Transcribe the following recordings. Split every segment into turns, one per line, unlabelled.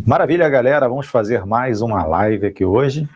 Maravilha, galera, vamos fazer mais uma live aqui hoje,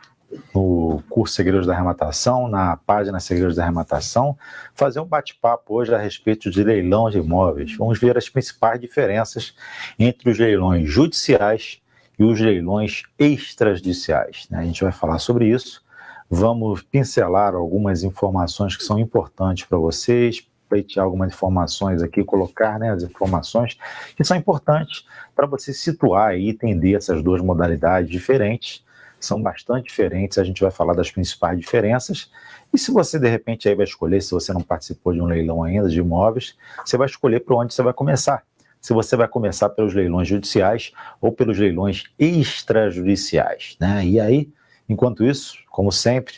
no curso Segredos da Arrematação, na página Segredos da Arrematação, fazer um bate-papo hoje a respeito de leilão de imóveis. Vamos ver as principais diferenças entre os leilões judiciais e os leilões extrajudiciais, né? A gente vai falar sobre isso, vamos pincelar algumas informações que são importantes para vocês, pleitear algumas informações aqui, colocar, né, as informações que são importantes para você situar e entender essas duas modalidades diferentes. São bastante diferentes, a gente vai falar das principais diferenças. E se você, de repente, aí vai escolher, se você não participou de um leilão ainda de imóveis, você vai escolher por onde você vai começar. Se você vai começar pelos leilões judiciais ou pelos leilões extrajudiciais, né? E aí, enquanto isso, como sempre,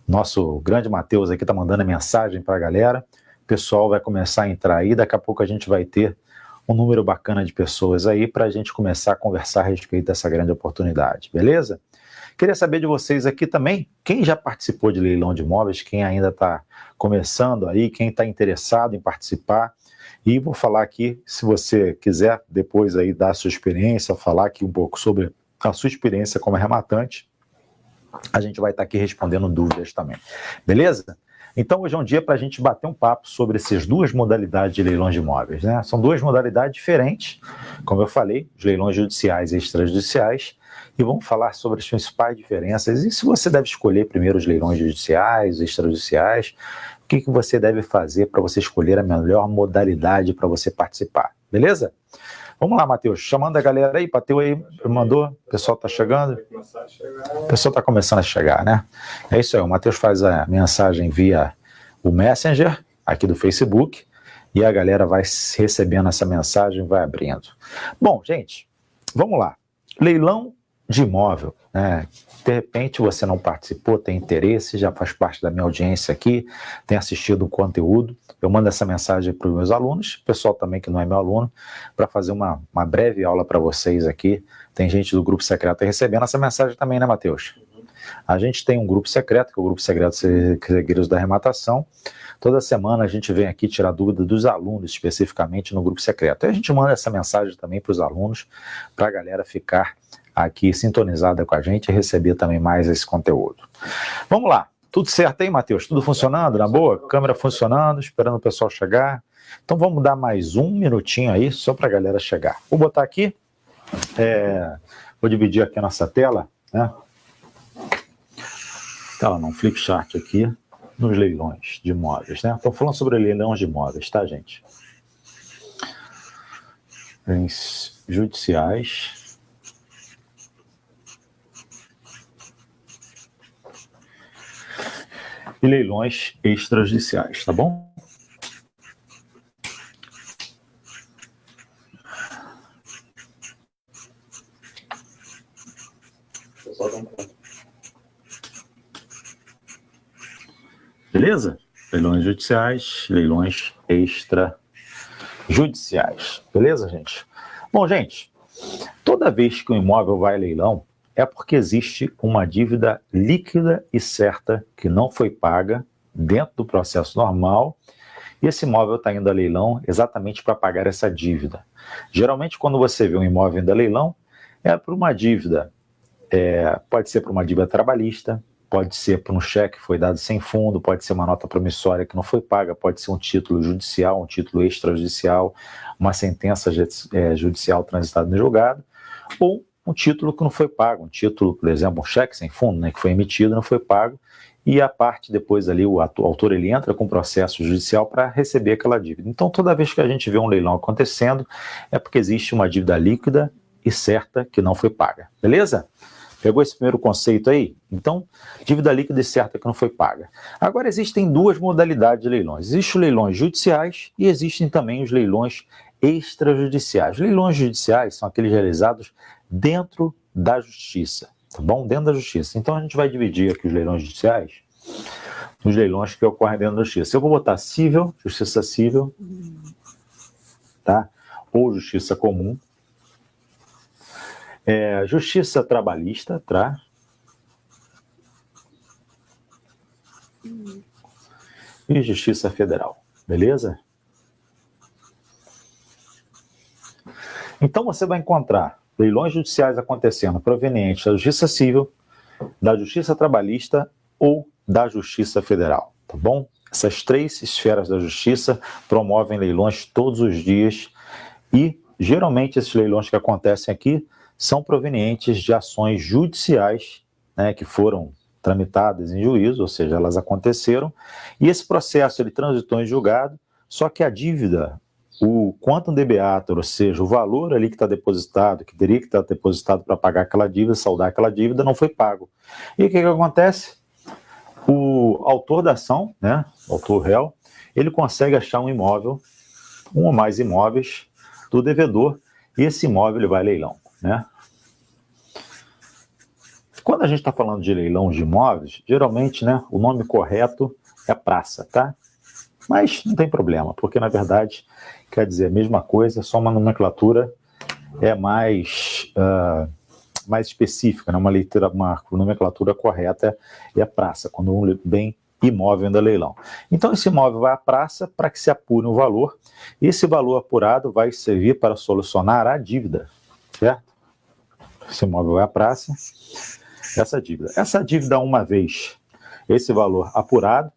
nosso grande Matheus aqui está mandando a mensagem para a galera. O pessoal vai começar a entrar aí, daqui a pouco a gente vai ter um número bacana de pessoas aí para a gente começar a conversar a respeito dessa grande oportunidade, beleza? Queria saber de vocês aqui também, quem já participou de leilão de imóveis, quem ainda está começando aí, quem está interessado em participar, e vou falar aqui, se você quiser depois aí dar a sua experiência, falar aqui um pouco sobre a sua experiência como arrematante, a gente vai estar aqui respondendo dúvidas também, beleza? Então hoje é um dia para a gente bater um papo sobre essas duas modalidades de leilões de imóveis, né? São duas modalidades diferentes, como eu falei, os leilões judiciais e extrajudiciais, e vamos falar sobre as principais diferenças e se você deve escolher primeiro os leilões judiciais, extrajudiciais, o que você deve fazer para você escolher a melhor modalidade para você participar, beleza? Vamos lá, Matheus, chamando a galera aí, bateu aí, mandou, o pessoal está chegando? O pessoal está começando a chegar, né? É isso aí, o Matheus faz a mensagem via o Messenger, aqui do Facebook, e a galera vai recebendo essa mensagem, vai abrindo. Bom, gente, vamos lá. Leilão de imóvel, né? De repente você não participou, tem interesse, já faz parte da minha audiência aqui, tem assistido o conteúdo, eu mando essa mensagem para os meus alunos, pessoal também que não é meu aluno, para fazer uma breve aula para vocês aqui. Tem gente do grupo secreto recebendo essa mensagem também, né, Matheus? A gente tem um grupo secreto, que é o Grupo Secreto Segredos da Arrematação. Toda semana a gente vem aqui tirar dúvida dos alunos, especificamente no grupo secreto. E a gente manda essa mensagem também para os alunos, para a galera ficar aqui sintonizada com a gente e receber também mais esse conteúdo. Vamos lá, tudo certo aí, Matheus? Tudo funcionando, na boa? Câmera funcionando, esperando o pessoal chegar. Então vamos dar mais um minutinho aí, só para a galera chegar. Vou botar aqui, vou dividir aqui a nossa tela, né? Tela não, Flipchart aqui, nos leilões de imóveis, né? Estou falando sobre leilões de imóveis, tá, gente? Leilões judiciais e leilões extrajudiciais, tá bom? Beleza? Leilões judiciais, leilões extrajudiciais. Beleza, gente? Bom, gente, toda vez que um imóvel vai a leilão, é porque existe uma dívida líquida e certa que não foi paga dentro do processo normal e esse imóvel está indo a leilão exatamente para pagar essa dívida. Geralmente, quando você vê um imóvel indo a leilão, é por uma dívida, pode ser por uma dívida trabalhista, pode ser por um cheque que foi dado sem fundo, pode ser uma nota promissória que não foi paga, pode ser um título judicial, um título extrajudicial, uma sentença judicial transitada no julgado, ou um título que não foi pago, um título, por exemplo, um cheque sem fundo, né, que foi emitido, não foi pago, e a parte depois ali, o autor ele entra com processo judicial para receber aquela dívida. Então toda vez que a gente vê um leilão acontecendo, é porque existe uma dívida líquida e certa que não foi paga, beleza? Pegou esse primeiro conceito aí? Então, dívida líquida e certa que não foi paga. Agora existem duas modalidades de leilões, existem os leilões judiciais e existem também os leilões extrajudiciais. Os leilões judiciais são aqueles realizados dentro da justiça, tá bom? Dentro da justiça. Então a gente vai dividir aqui os leilões judiciais nos leilões que ocorrem dentro da justiça. Eu vou botar civil, justiça civil, tá? Ou justiça comum. Justiça trabalhista, tá? E justiça federal, beleza? Então você vai encontrar leilões judiciais acontecendo provenientes da Justiça Civil, da Justiça Trabalhista ou da Justiça Federal, tá bom? Essas 3 esferas da Justiça promovem leilões todos os dias e, geralmente, esses leilões que acontecem aqui são provenientes de ações judiciais, né, que foram tramitadas em juízo, ou seja, elas aconteceram, e esse processo ele transitou em julgado, só que a dívida, o quantum de beatur, ou seja, o valor ali que está depositado, que teria que estar depositado para pagar aquela dívida, saldar aquela dívida, não foi pago. E o que acontece? O autor da ação, né, o autor réu, ele consegue achar um imóvel, um ou mais imóveis do devedor, e esse imóvel ele vai a leilão, né? Quando a gente está falando de leilão de imóveis, geralmente, né, o nome correto é praça, tá? Mas não tem problema, porque na verdade quer dizer a mesma coisa, só uma nomenclatura é mais específica, né? Uma nomenclatura correta é praça, quando um bem imóvel anda leilão. Então esse imóvel vai à praça para que se apure um valor, e esse valor apurado vai servir para solucionar a dívida, certo? Esse imóvel vai à praça, essa dívida uma vez, esse valor apurado,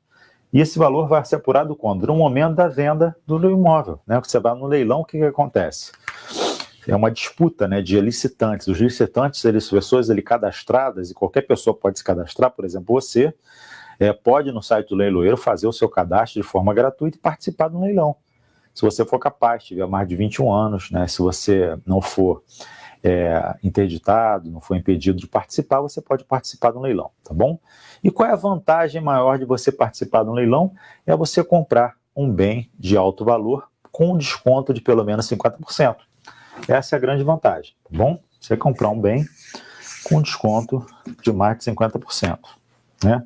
e esse valor vai ser apurado quando? No momento da venda do imóvel, né? Você vai no leilão, o que acontece? É uma disputa, né, de licitantes. Os licitantes, eles são pessoas ali cadastradas, e qualquer pessoa pode se cadastrar, por exemplo, você pode no site do leiloeiro fazer o seu cadastro de forma gratuita e participar do leilão. Se você for capaz, tiver mais de 21 anos, né, se você não for interditado, não for impedido de participar, você pode participar do leilão, tá bom? E qual é a vantagem maior de você participar do leilão? É você comprar um bem de alto valor com um desconto de pelo menos 50%. Essa é a grande vantagem, tá bom? Você comprar um bem com desconto de mais de 50%, né?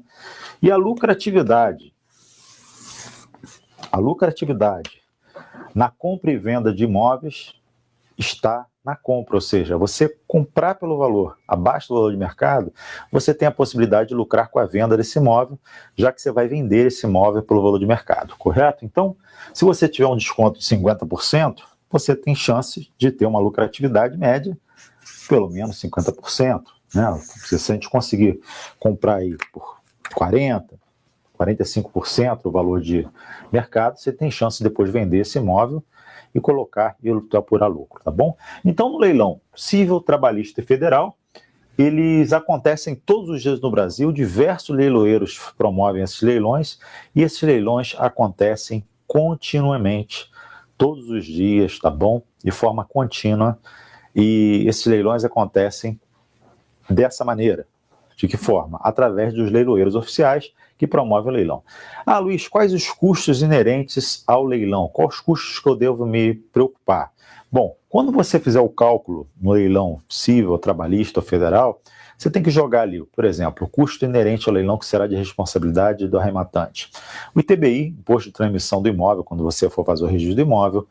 E a lucratividade na compra e venda de imóveis está na compra, ou seja, você comprar pelo valor abaixo do valor de mercado, você tem a possibilidade de lucrar com a venda desse imóvel, já que você vai vender esse imóvel pelo valor de mercado, correto? Então, se você tiver um desconto de 50%, você tem chance de ter uma lucratividade média, pelo menos 50%, né? Se a gente conseguir comprar aí por 40%, 45% o valor de mercado, você tem chance de depois vender esse imóvel e colocar e apurar lucro, tá bom? Então, no leilão civil, trabalhista e federal, eles acontecem todos os dias no Brasil, diversos leiloeiros promovem esses leilões, e esses leilões acontecem continuamente, todos os dias, tá bom? De forma contínua, e esses leilões acontecem dessa maneira. De que forma? Através dos leiloeiros oficiais que promovem o leilão. Ah, Luiz, quais os custos inerentes ao leilão? Quais os custos que eu devo me preocupar? Bom, quando você fizer o cálculo no leilão civil, trabalhista ou federal, você tem que jogar ali, por exemplo, o custo inerente ao leilão que será de responsabilidade do arrematante. O ITBI, Imposto de Transmissão do Imóvel, quando você for fazer o registro do imóvel,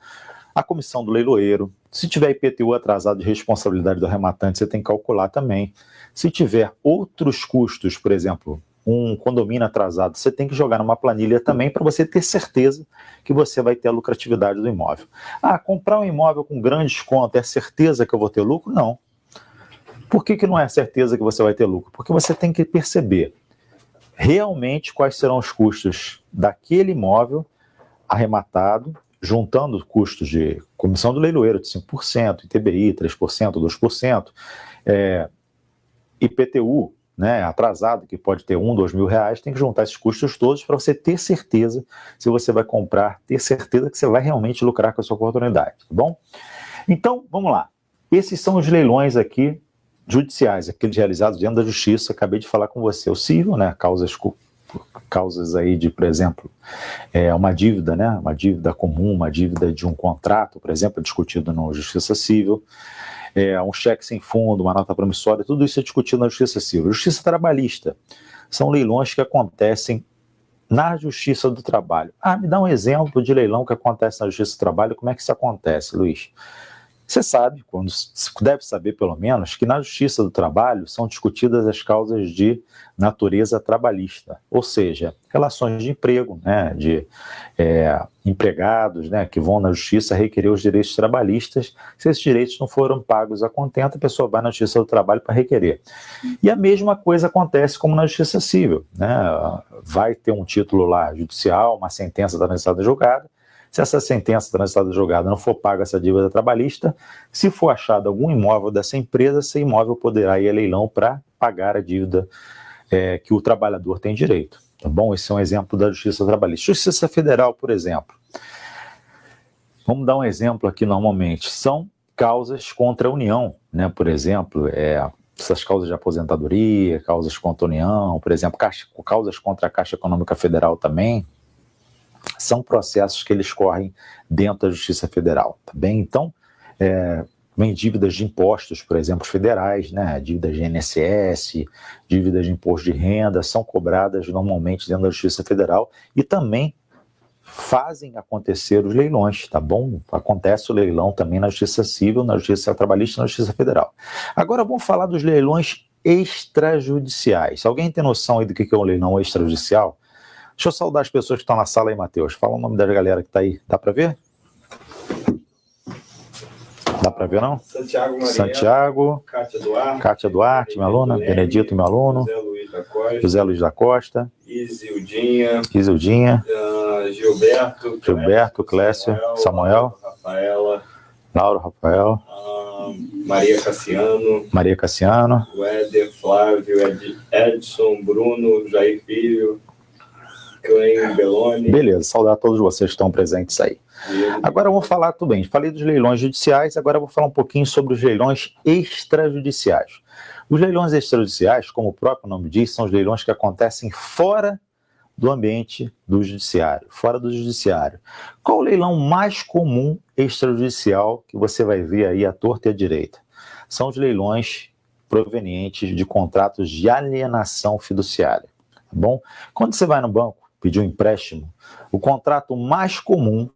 a comissão do leiloeiro. Se tiver IPTU atrasado de responsabilidade do arrematante, você tem que calcular também. Se tiver outros custos, por exemplo, um condomínio atrasado, você tem que jogar numa planilha também para você ter certeza que você vai ter a lucratividade do imóvel. Ah, comprar um imóvel com grande desconto, é certeza que eu vou ter lucro? Não. Por que não é certeza que você vai ter lucro? Porque você tem que perceber realmente quais serão os custos daquele imóvel arrematado, juntando custos de comissão do leiloeiro de 5%, ITBI 3%, 2%, IPTU, né, atrasado, que pode ter R$1, R$2.000, tem que juntar esses custos todos para você ter certeza, se você vai comprar, ter certeza que você vai realmente lucrar com a sua oportunidade, tá bom? Então, vamos lá. Esses são os leilões aqui judiciais, aqueles realizados dentro da justiça. Acabei de falar com você, o civil, né, causas aí de, por exemplo, uma dívida, né, uma dívida comum, uma dívida de um contrato, por exemplo, discutido na Justiça Civil, um cheque sem fundo, uma nota promissória, tudo isso é discutido na Justiça Civil. Justiça Trabalhista são leilões que acontecem na Justiça do Trabalho. Ah, me dá um exemplo de leilão que acontece na Justiça do Trabalho, como é que isso acontece, Luiz? Você sabe, deve saber pelo menos, que na Justiça do Trabalho são discutidas as causas de natureza trabalhista, ou seja, relações de emprego, né, de empregados, né, que vão na Justiça requerer os direitos trabalhistas. Se esses direitos não foram pagos a contento, a pessoa vai na Justiça do Trabalho para requerer. E a mesma coisa acontece como na Justiça Civil, né? Vai ter um título lá judicial, uma sentença transitada julgada. Se essa sentença transitada julgada não for paga essa dívida trabalhista, se for achado algum imóvel dessa empresa, esse imóvel poderá ir a leilão para pagar a dívida que o trabalhador tem direito. Tá bom? Esse é um exemplo da Justiça Trabalhista. Justiça Federal, por exemplo. Vamos dar um exemplo aqui normalmente. São causas contra a União, né? Por exemplo, essas causas de aposentadoria, causas contra a União, por exemplo, causas contra a Caixa Econômica Federal também. São processos que eles correm dentro da Justiça Federal, tá bem? Então, vem dívidas de impostos, por exemplo, federais, né? Dívidas de INSS, dívidas de imposto de renda, são cobradas normalmente dentro da Justiça Federal e também fazem acontecer os leilões, tá bom? Acontece o leilão também na Justiça Civil, na Justiça Trabalhista e na Justiça Federal. Agora vamos falar dos leilões extrajudiciais. Alguém tem noção aí do que é um leilão extrajudicial? Deixa eu saudar as pessoas que estão na sala aí, Matheus. Fala o nome da galera que está aí. Dá para ver? Dá para ver, não?
Santiago Maria.
Santiago. Kátia Duarte, minha aluna. Benedito, meu aluno. José Luiz da Costa.
Isildinha.
Gilberto, Clécio, Samuel. Laura, Rafael. Maria Cassiano.
O Éder, Flávio, Edson, Bruno, Jair Filho.
Beleza, saudar todos vocês que estão presentes aí. Agora eu vou falar, tudo bem, falei dos leilões judiciais, agora eu vou falar um pouquinho sobre os leilões extrajudiciais. Os leilões extrajudiciais, como o próprio nome diz, são os leilões que acontecem fora do ambiente do judiciário, fora do judiciário. Qual o leilão mais comum extrajudicial que você vai ver aí à torta e à direita? São os leilões provenientes de contratos de alienação fiduciária, tá bom? Quando você vai no banco pedir um empréstimo, o contrato mais comum,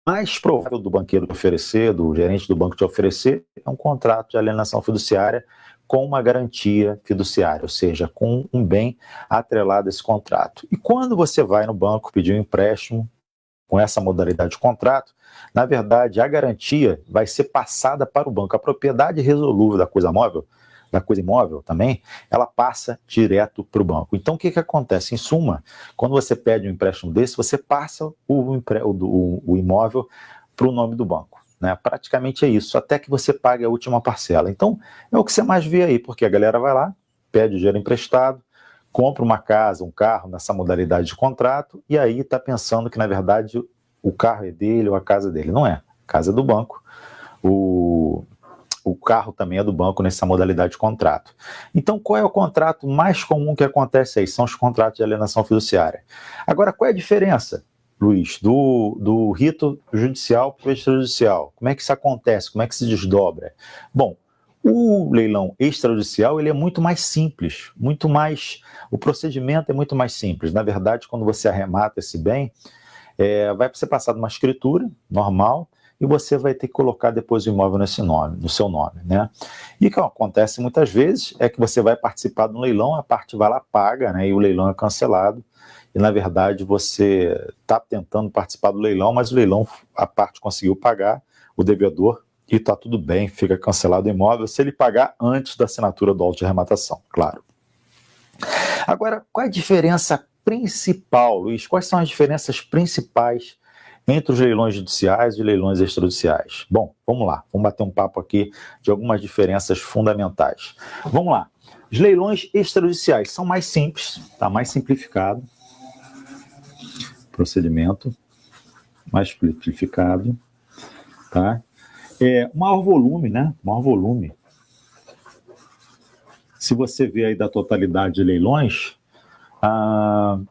mais provável do banqueiro te oferecer, do gerente do banco te oferecer, é um contrato de alienação fiduciária com uma garantia fiduciária, ou seja, com um bem atrelado a esse contrato. E quando você vai no banco pedir um empréstimo com essa modalidade de contrato, na verdade, a garantia vai ser passada para o banco. A propriedade resolúvel da coisa móvel, da coisa imóvel também, ela passa direto para o banco. Então, o que acontece? Em suma, quando você pede um empréstimo desse, você passa o imóvel para o nome do banco, né? Praticamente é isso, até que você pague a última parcela. Então, é o que você mais vê aí, porque a galera vai lá, pede o dinheiro emprestado, compra uma casa, um carro nessa modalidade de contrato, e aí está pensando que, na verdade, o carro é dele ou a casa dele. Não é, a casa é do banco. O carro também é do banco nessa modalidade de contrato. Então, qual é o contrato mais comum que acontece aí? São os contratos de alienação fiduciária. Agora, qual é a diferença, Luiz, do rito judicial para o extrajudicial? Como é que isso acontece? Como é que se desdobra? Bom, o leilão extrajudicial ele é muito mais simples, o procedimento é muito mais simples. Na verdade, quando você arremata esse bem, vai ser passado uma escritura normal, e você vai ter que colocar depois o imóvel no seu nome, né? E o que acontece muitas vezes é que você vai participar de um leilão, a parte vai lá, paga, né? E o leilão é cancelado. E, na verdade, você está tentando participar do leilão, mas o leilão, a parte conseguiu pagar, o devedor, e está tudo bem, fica cancelado o imóvel, se ele pagar antes da assinatura do auto de arrematação, claro. Agora, qual é a diferença principal, Luiz? Quais são as diferenças principais entre os leilões judiciais e leilões extrajudiciais? Bom, vamos lá, vamos bater um papo aqui de algumas diferenças fundamentais. Vamos lá, os leilões extrajudiciais são mais simples, tá? Mais simplificado, procedimento, mais simplificado, tá? Maior volume, né? Maior volume. Se você vê aí da totalidade de leilões,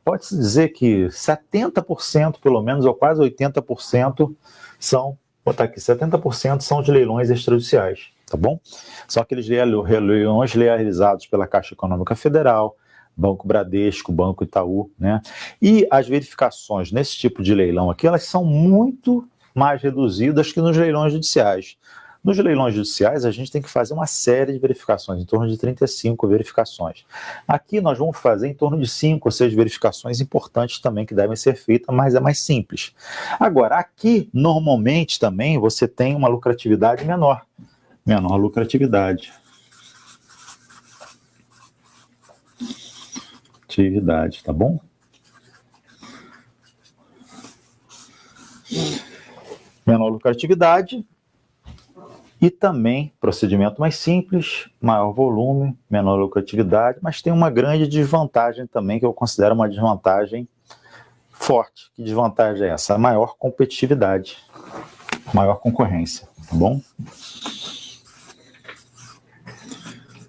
pode-se dizer que 70% pelo menos, ou quase 80% são, vou botar aqui, 70% são de leilões extrajudiciais, tá bom? São aqueles leilões realizados pela Caixa Econômica Federal, Banco Bradesco, Banco Itaú, né? E as verificações nesse tipo de leilão aqui, elas são muito mais reduzidas que nos leilões judiciais. Nos leilões judiciais, a gente tem que fazer uma série de verificações, em torno de 35 verificações. Aqui nós vamos fazer em torno de 5 ou 6 verificações importantes também que devem ser feitas, mas é mais simples. Agora, aqui, normalmente também, você tem uma lucratividade menor lucratividade. Atividade, tá bom? Menor lucratividade e também procedimento mais simples, maior volume, menor lucratividade, mas tem uma grande desvantagem também, que eu considero uma desvantagem forte. Que desvantagem é essa? A maior competitividade, maior concorrência, tá bom?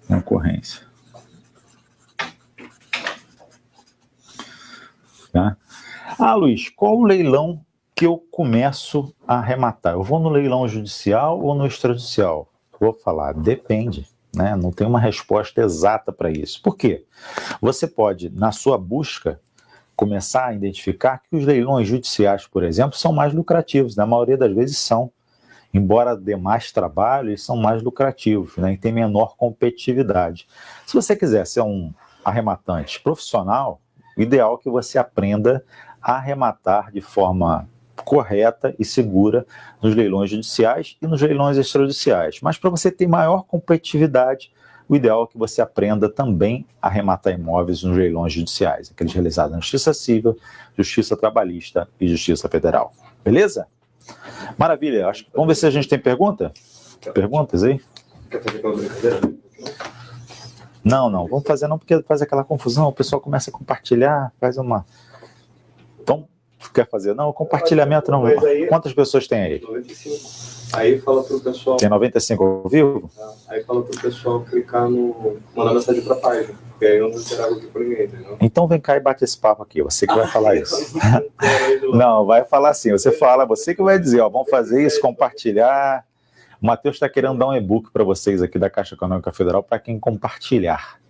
Concorrência. Tá? Ah, Luiz, qual o leilão que eu começo a arrematar? Eu vou no leilão judicial ou no extrajudicial? Vou falar, depende, né? Não tem uma resposta exata para isso. Por quê? Você pode, na sua busca, começar a identificar que os leilões judiciais, por exemplo, são mais lucrativos. Na maioria das vezes são. Embora dê mais trabalho, eles são mais lucrativos, né? E tem menor competitividade. Se você quiser ser um arrematante profissional, o ideal é que você aprenda a arrematar de forma correta e segura nos leilões judiciais e nos leilões extrajudiciais. Mas para você ter maior competitividade, o ideal é que você aprenda também a arrematar imóveis nos leilões judiciais, aqueles realizados na Justiça Civil, Justiça Trabalhista e Justiça Federal. Beleza? Maravilha. Vamos ver se a gente tem pergunta? Perguntas aí?
Quer fazer aquela brincadeira?
Não, vamos fazer não, porque faz aquela confusão, o pessoal começa a compartilhar, faz uma... Então, quer fazer? Não, compartilhamento não.
Aí,
quantas pessoas tem aí?
95. Aí fala pro pessoal...
Tem 95 ao vivo?
Aí fala pro pessoal clicar no... mandar mensagem pra página, porque aí eu não interago aqui com ninguém, entendeu?
Então vem cá e bate esse papo aqui, você que vai falar isso. Não, vai falar assim, você fala, você que vai dizer, ó, vamos fazer isso, compartilhar... O Matheus está querendo dar um e-book para vocês aqui da Caixa Econômica Federal para quem compartilhar.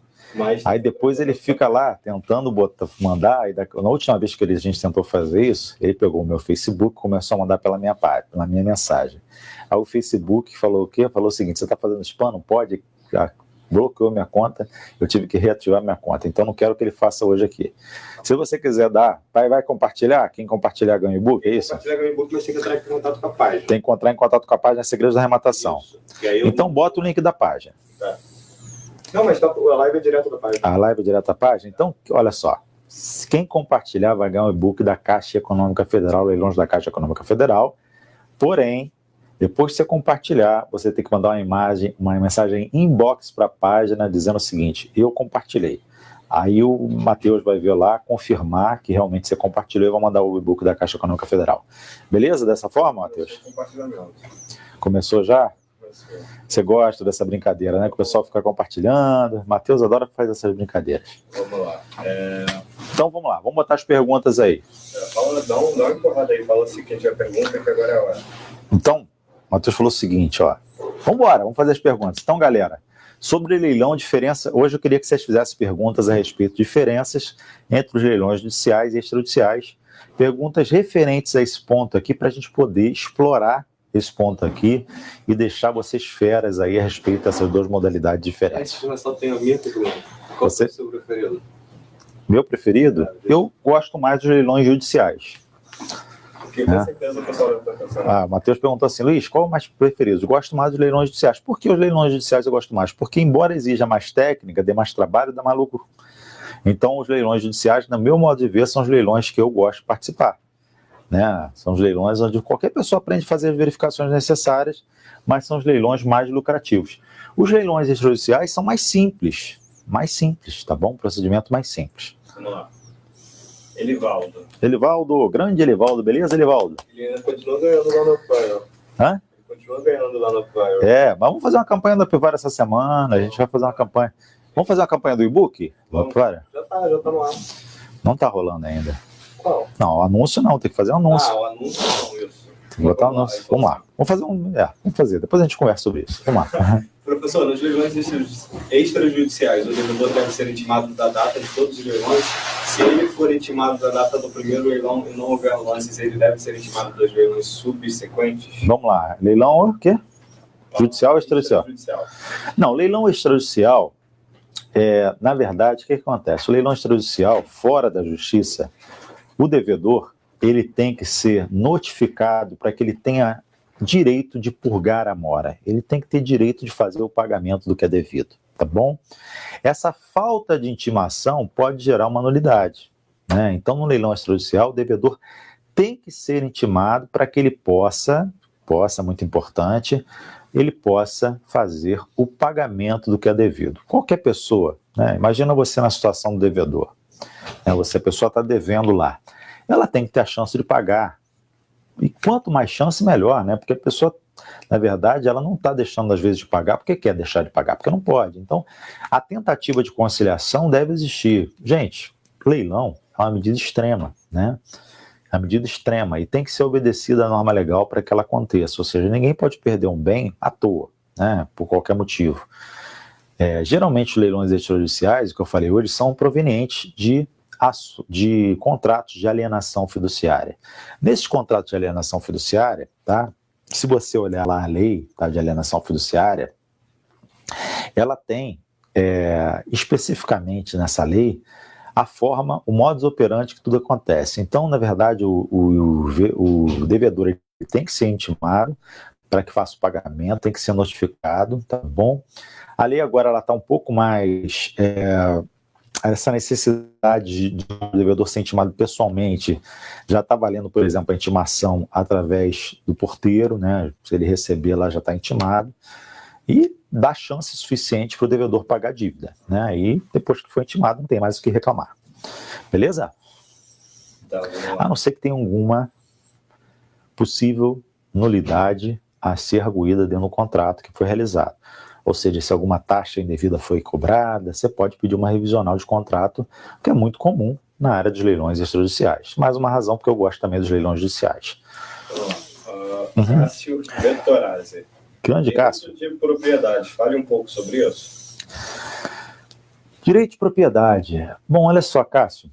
Aí depois ele fica lá tentando mandar. E na última vez que a gente tentou fazer isso, ele pegou o meu Facebook e começou a mandar pela minha página, pela minha mensagem. Aí o Facebook falou o quê? Falou o seguinte: você está fazendo spam? Não pode? Bloqueou minha conta, eu tive que reativar minha conta. Então não quero que ele faça hoje aqui. Se você quiser dar, vai compartilhar? Quem compartilhar ganha o e-book, é isso?
Compartilhar ganha o e-book, mas tem que entrar em contato com a página.
Tem que entrar em contato com a página Segredos da Arrematação. Então bota o link da página.
Tá. Não, mas a live é direto da página.
A live é direto da página? Então, olha só. Quem compartilhar vai ganhar um e-book da Caixa Econômica Federal, leilões da Caixa Econômica Federal. Porém, depois que você compartilhar, você tem que mandar uma mensagem inbox para a página dizendo o seguinte: eu compartilhei. Aí o Matheus vai ver lá, confirmar que realmente você compartilhou e vai mandar o e-book da Caixa Econômica Federal. Beleza? Dessa forma, Matheus? Começou já? Começou. Você gosta dessa brincadeira, né? Que o pessoal fica compartilhando. Matheus adora fazer essas brincadeiras.
Vamos lá.
Então vamos lá, vamos botar as perguntas aí.
Dá uma empurrada aí, fala se quem tiver pergunta, que agora é a hora.
Então, o Matheus falou o seguinte, ó. Vamos fazer as perguntas. Então, galera, sobre leilão, diferença... Hoje eu queria que vocês fizessem perguntas a respeito de diferenças entre os leilões judiciais e extrajudiciais. Perguntas referentes a esse ponto aqui, para a gente poder explorar esse ponto aqui e deixar vocês feras aí a respeito dessas duas modalidades diferentes.
Antes de começar, tem a minha pergunta. Qual é o seu preferido?
Meu preferido? Eu gosto mais dos leilões judiciais.
Com certeza o pessoal está pensando.
O Matheus perguntou assim: Luiz, qual é o mais preferido? Eu gosto mais dos leilões judiciais. Por que os leilões judiciais eu gosto mais? Porque, embora exija mais técnica, dê mais trabalho, dá mais lucro. Então, os leilões judiciais, no meu modo de ver, são os leilões que eu gosto de participar. Né? São os leilões onde qualquer pessoa aprende a fazer as verificações necessárias, mas são os leilões mais lucrativos. Os leilões extrajudiciais são mais simples, tá bom? Procedimento mais simples.
Vamos lá.
Elivaldo, grande Elivaldo, beleza, Elivaldo?
Ele ainda continua ganhando lá no Apoio.
Hã?
Ele continua ganhando lá no Apoio.
Mas vamos fazer uma campanha da Pivara essa semana, a gente vai fazer uma campanha. Vamos fazer uma campanha do e-book?
Já tá no ar.
Não tá rolando ainda.
Qual?
Não, o anúncio não, tem que fazer um anúncio.
O anúncio não, isso.
Tem que botar um anúncio. Vamos lá. Vamos fazer vamos fazer, depois a gente conversa sobre isso. Vamos lá.
Professor, nos leilões extrajudiciais, o devedor deve ser intimado da data de todos os leilões. Se ele for intimado da data do primeiro leilão e não houver lances, ele deve ser intimado dos leilões subsequentes?
Vamos lá. Leilão o quê? Judicial ou extrajudicial? Não, leilão extrajudicial, na verdade, o que acontece? O leilão extrajudicial, fora da justiça, o devedor, ele tem que ser notificado para que ele tenha direito de purgar a mora. Ele tem que ter direito de fazer o pagamento do que é devido, tá bom? Essa falta de intimação pode gerar uma nulidade, né? Então, no leilão extrajudicial, o devedor tem que ser intimado para que ele possa, muito importante, ele possa fazer o pagamento do que é devido. Qualquer pessoa, né? Imagina você na situação do devedor, né? A pessoa está devendo lá, ela tem que ter a chance de pagar. E quanto mais chance, melhor, né? Porque a pessoa, na verdade, ela não está deixando às vezes de pagar porque quer deixar de pagar, porque não pode. Então, a tentativa de conciliação deve existir. Gente, leilão é uma medida extrema, né? É uma medida extrema e tem que ser obedecida a norma legal para que ela aconteça. Ou seja, ninguém pode perder um bem à toa, né? Por qualquer motivo. Geralmente, os leilões extrajudiciais, o que eu falei hoje, são provenientes de contratos de alienação fiduciária. Nesses contratos de alienação fiduciária, tá? Se você olhar lá a lei, tá, de alienação fiduciária, ela tem especificamente nessa lei a forma, o modus operandi que tudo acontece. Então, na verdade, o devedor ele tem que ser intimado para que faça o pagamento, tem que ser notificado, tá bom? A lei agora ela está um pouco mais... essa necessidade de o devedor ser intimado pessoalmente já está valendo, por exemplo, a intimação através do porteiro, né? Se ele receber lá já está intimado, e dá chance suficiente para o devedor pagar a dívida, né? E depois que for intimado não tem mais o que reclamar. Beleza? A não ser que tenha alguma possível nulidade a ser arguída dentro do contrato que foi realizado. Ou seja, se alguma taxa indevida foi cobrada, você pode pedir uma revisional de contrato, que é muito comum na área dos leilões extrajudiciais. Mais uma razão porque eu gosto também dos leilões judiciais.
Cássio Vettorazzi.
Grande Cássio.
Direito de propriedade, fale um pouco sobre isso.
Direito de propriedade. Bom, olha só, Cássio.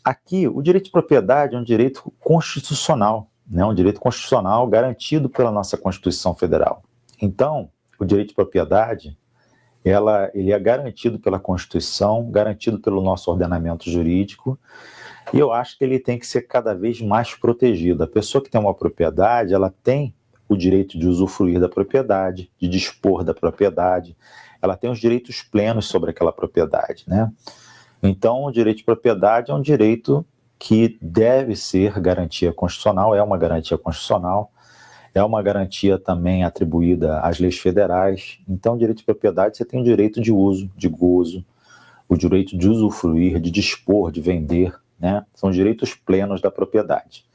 Aqui, o direito de propriedade é um direito constitucional, né? Um direito constitucional garantido pela nossa Constituição Federal. Então, o direito de propriedade, ele é garantido pela Constituição, garantido pelo nosso ordenamento jurídico, e eu acho que ele tem que ser cada vez mais protegido. A pessoa que tem uma propriedade, ela tem o direito de usufruir da propriedade, de dispor da propriedade, ela tem os direitos plenos sobre aquela propriedade, né? Então, o direito de propriedade é um direito que deve ser garantia constitucional, é uma garantia constitucional, é uma garantia também atribuída às leis federais. Então, o direito de propriedade, você tem o direito de uso, de gozo, o direito de usufruir, de dispor, de vender, né? São direitos plenos da propriedade.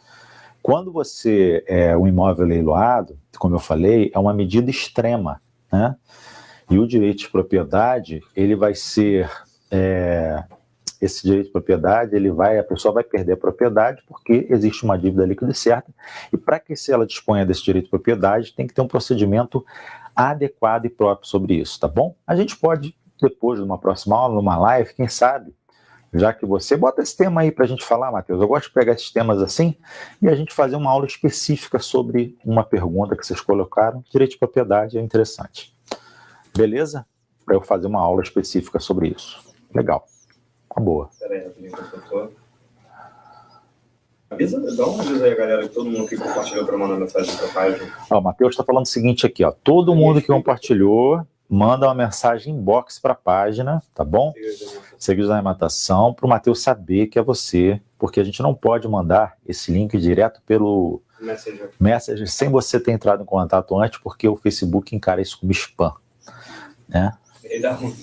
Quando o imóvel leiloado, como eu falei, é uma medida extrema, né? E o direito de propriedade, ele vai ser... esse direito de propriedade, a pessoa vai perder a propriedade porque existe uma dívida líquida certa, e para que ela disponha desse direito de propriedade, tem que ter um procedimento adequado e próprio sobre isso, tá bom? A gente pode, depois de uma próxima aula, numa live, quem sabe, já que você bota esse tema aí para a gente falar, Matheus, eu gosto de pegar esses temas assim, e a gente fazer uma aula específica sobre uma pergunta que vocês colocaram. Direito de propriedade é interessante. Beleza? Para eu fazer uma aula específica sobre isso. Legal. Boa.
Dá uma avisa aí a galera, que todo mundo que compartilhou para mandar mensagem para a página.
O Matheus está falando o seguinte aqui, ó. Todo mundo que compartilhou, manda uma mensagem inbox para a página, tá bom? Seguidores da Arrematação, para o Matheus saber que é você, porque a gente não pode mandar esse link direto pelo Messenger sem você ter entrado em contato antes, porque o Facebook encara isso como spam, né?
E dá ruim.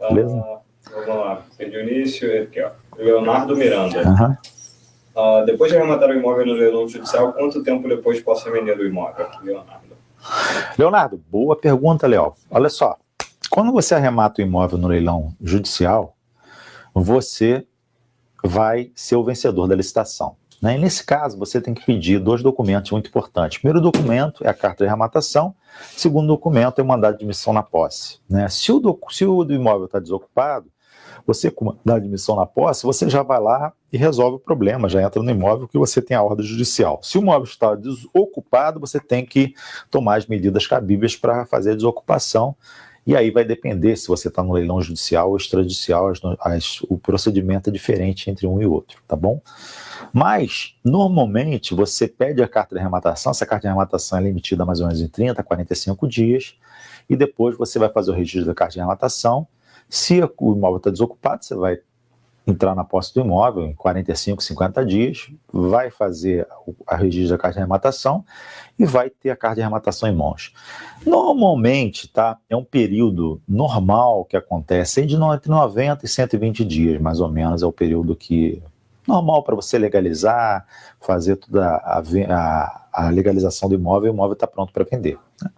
Beleza?
Vamos lá, Dionísio, aqui, ó. Leonardo Miranda.
Uhum.
Depois de arrematar o imóvel no leilão judicial, quanto tempo depois posso vender o imóvel?
Leonardo, boa pergunta, Léo. Olha só, quando você arremata o imóvel no leilão judicial, você vai ser o vencedor da licitação. né? E nesse caso, você tem que pedir 2 documentos muito importantes. O primeiro documento é a carta de arrematação, o segundo documento é o mandado de admissão na posse, né? Se o do imóvel está desocupado, você com mandado de admissão na posse, você já vai lá e resolve o problema, já entra no imóvel que você tem a ordem judicial. Se o imóvel está desocupado, você tem que tomar as medidas cabíveis para fazer a desocupação, e aí vai depender se você está no leilão judicial ou extrajudicial, o procedimento é diferente entre um e outro, tá bom? Mas, normalmente, você pede a carta de arrematação, essa carta de arrematação é emitida mais ou menos em 30 a 45 dias, e depois você vai fazer o registro da carta de arrematação. Se o imóvel está desocupado, você vai entrar na posse do imóvel em 45, 50 dias, vai fazer a registro da carta de arrematação e vai ter a carta de arrematação em mãos. Normalmente, tá, é um período normal que acontece entre 90 e 120 dias, mais ou menos, é o período que normal para você legalizar, fazer toda a legalização do imóvel, e o imóvel está pronto para vender, né?